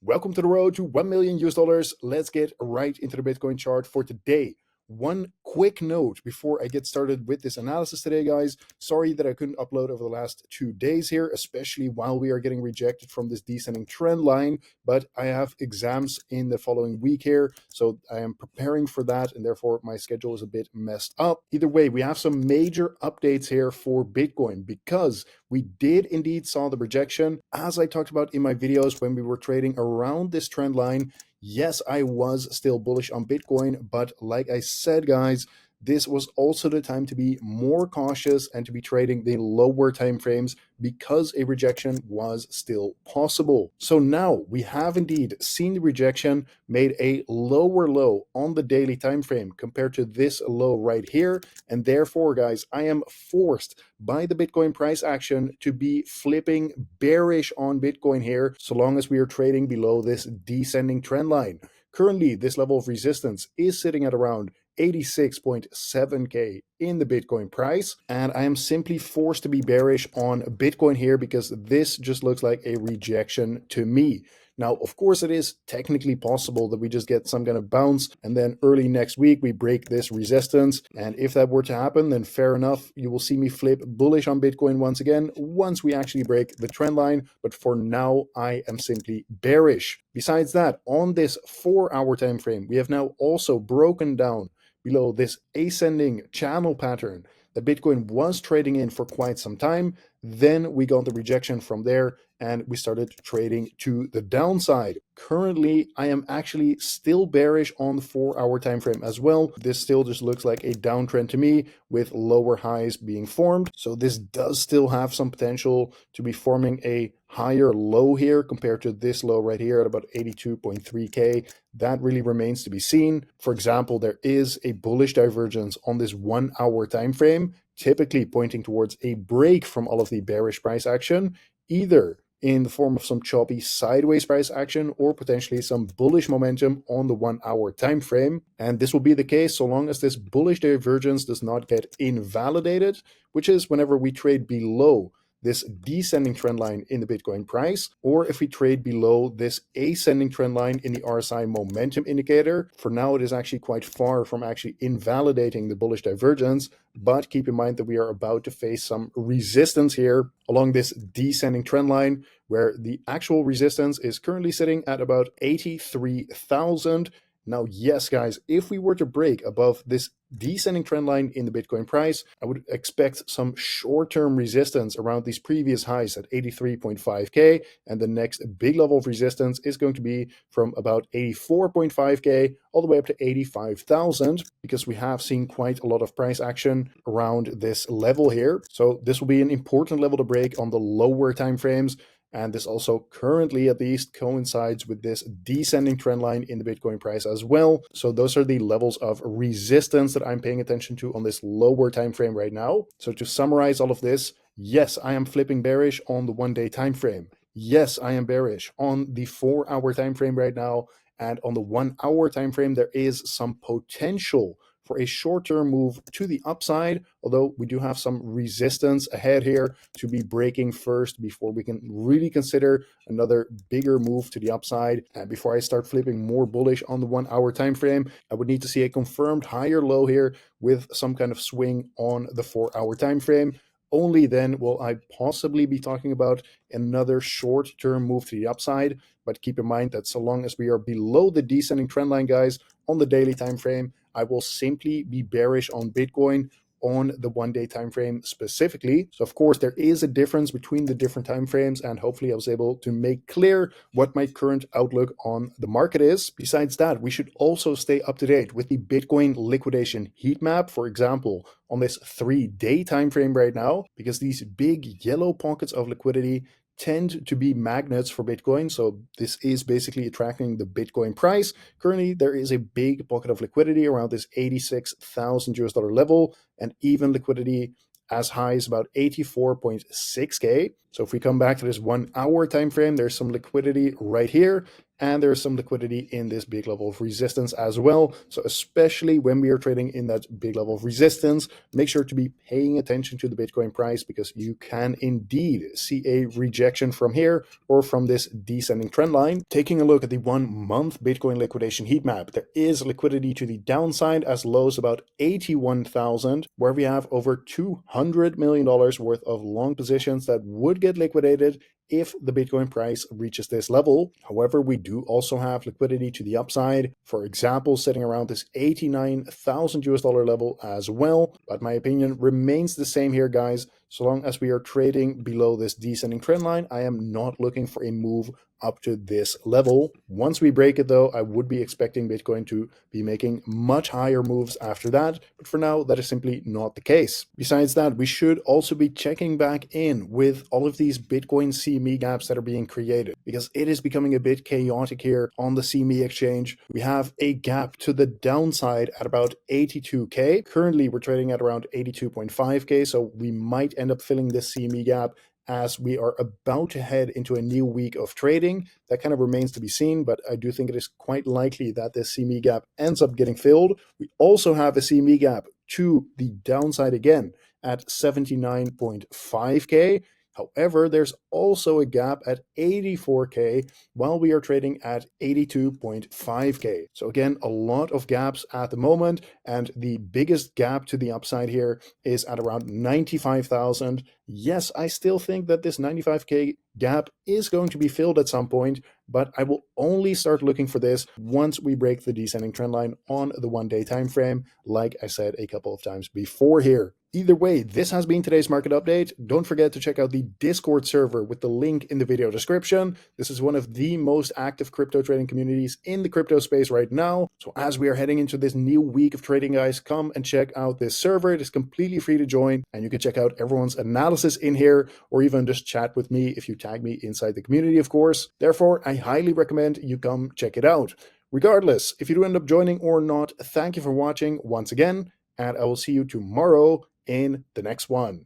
Welcome to the road to 1 million US dollars. Let's get right into the Bitcoin chart for today. One quick note before I get started with this analysis today, guys. Sorry that I couldn't upload over the last 2 days here, especially while we are getting rejected from this descending trend line, but I have exams in the following week here, so I am preparing for that, and therefore my schedule is a bit messed up. Either way, we have some major updates here for Bitcoin because we did indeed saw the rejection. As I talked about in my videos when we were trading around this trend line, yes, I was still bullish on Bitcoin, but like I said, guys, this was also the time to be more cautious and to be trading the lower time frames because a rejection was still possible. So now we have indeed seen the rejection made a lower low on the daily time frame compared to this low right here, and therefore, guys, I am forced by the Bitcoin price action to be flipping bearish on Bitcoin here so long as we are trading below this descending trend line. Currently, this level of resistance is sitting at around 86.7K in the Bitcoin price, and I am simply forced to be bearish on Bitcoin here because this just looks like a rejection to me. Now, of course, it is technically possible that we just get some kind of bounce and then early next week we break this resistance. And if that were to happen, then fair enough, you will see me flip bullish on Bitcoin once again once we actually break the trend line. But for now, I am simply bearish. Besides that, on this 4-hour time frame, we have now also broken down below this ascending channel pattern that Bitcoin was trading in for quite some time. Then we got the rejection from there and we started trading to the downside. Currently, I am actually still bearish on the 4-hour time frame as well. This still just looks like a downtrend to me with lower highs being formed. So this does still have some potential to be forming a higher low here compared to this low right here at about 82.3K. That really remains to be seen. For example, there is a bullish divergence on this 1-hour time frame, typically pointing towards a break from all of the bearish price action, either in the form of some choppy sideways price action or potentially some bullish momentum on the 1-hour time frame. And this will be the case so long as this bullish divergence does not get invalidated, which is whenever we trade below this descending trend line in the Bitcoin price, or if we trade below this ascending trend line in the RSI momentum indicator. For now, it is actually quite far from actually invalidating the bullish divergence, but keep in mind that we are about to face some resistance here along this descending trend line, where the actual resistance is currently sitting at about 83,000. Now, yes, guys, if we were to break above this descending trend line in the Bitcoin price, I would expect some short-term resistance around these previous highs at 83.5K, and the next big level of resistance is going to be from about 84.5K all the way up to 85,000, because we have seen quite a lot of price action around this level here. So this will be an important level to break on the lower time frames. And this also currently at least coincides with this descending trend line in the Bitcoin price as well. So those are the levels of resistance that I'm paying attention to on this lower time frame right now. So to summarize all of this, yes, I am flipping bearish on the 1-day time frame. Yes, I am bearish on the 4-hour time frame right now. And on the 1-hour time frame, there is some potential for a short-term move to the upside, although we do have some resistance ahead here to be breaking first before we can really consider another bigger move to the upside. And before I start flipping more bullish on the 1-hour time frame, I would need to see a confirmed higher low here with some kind of swing on the 4-hour time frame. Only then will I possibly be talking about another short-term move to the upside. But keep in mind that so long as we are below the descending trend line, guys, on the daily time frame, I will simply be bearish on Bitcoin on the 1-day time frame specifically. So of course there is a difference between the different time frames, and hopefully I was able to make clear what my current outlook on the market is. Besides that, we should also stay up to date with the Bitcoin liquidation heat map, for example, on this 3-day time frame right now, because these big yellow pockets of liquidity tend to be magnets for Bitcoin. So this is basically attracting the Bitcoin price. Currently, there is a big pocket of liquidity around this 86,000 US dollar level, and even liquidity as high as about 84.6K. So if we come back to this 1-hour time frame, there's some liquidity right here. and there's some liquidity in this big level of resistance as well. So especially when we are trading in that big level of resistance, make sure to be paying attention to the Bitcoin price, because you can indeed see a rejection from here or from this descending trend line. Taking a look at the 1 month Bitcoin liquidation heat map, there is liquidity to the downside as low as about 81,000, where we have over $200 million worth of long positions that would get liquidated if the Bitcoin price reaches this level. However, we do also have liquidity to the upside, for example, sitting around this 89,000 US dollar level as well. But my opinion remains the same here, guys. So long as we are trading below this descending trend line, I am not looking for a move up to this level. Once we break it though, I would be expecting Bitcoin to be making much higher moves after that, but for now that is simply not the case. Besides that, we should also be checking back in with all of these Bitcoin CME gaps that are being created, because it is becoming a bit chaotic here on the CME exchange. We have a gap to the downside at about 82k. Currently we're trading at around 82.5k, so we might end up filling this CME gap as we are about to head into a new week of trading. That kind of remains to be seen, but I do think it is quite likely that this CME gap ends up getting filled. We also have a CME gap to the downside again at 79.5k. However, there's also a gap at 84k while we are trading at 82.5k. So again, a lot of gaps at the moment, and the biggest gap to the upside here is at around 95,000. Yes, I still think that this 95k gap is going to be filled at some point, but I will only start looking for this once we break the descending trend line on the 1-day time frame, like I said a couple of times before here. Either way, this has been today's market update. Don't forget to check out the Discord server with the link in the video description. This is one of the most active crypto trading communities in the crypto space right now. So as we are heading into this new week of trading, guys, come and check out this server. It is completely free to join, and you can check out everyone's analysis in here, or even just chat with me if you tag me inside the community, of course. Therefore, I highly recommend you come check it out. Regardless, if you do end up joining or not, thank you for watching once again, and I will see you tomorrow in the next one.